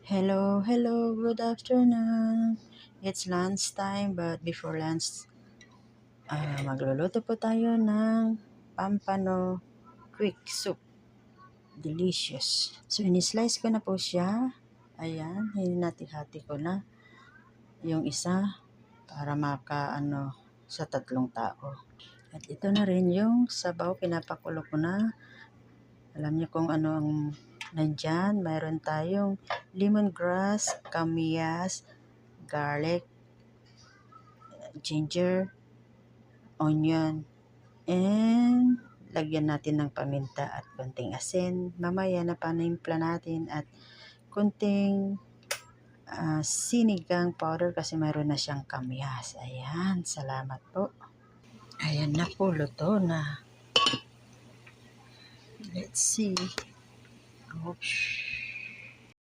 Hello, hello, good afternoon. It's lunch time, but before lunch, magluluto po tayo ng pampano quick soup. Delicious. So, in-slice ko na po siya. Ayan, hinati-hati ko na yung isa para sa tatlong tao. At ito na rin yung sabaw, pinapakulo ko na. Alam niyo kung ano ang nandyan. Mayroon tayong lemongrass, kamyas, garlic, ginger, onion, and lagyan natin ng paminta at konting asin. Mamaya na panimpla natin at konting sinigang powder kasi mayroon na siyang kamyas. Ayan, salamat po. Ayan na po, luto na. Let's see. Oops.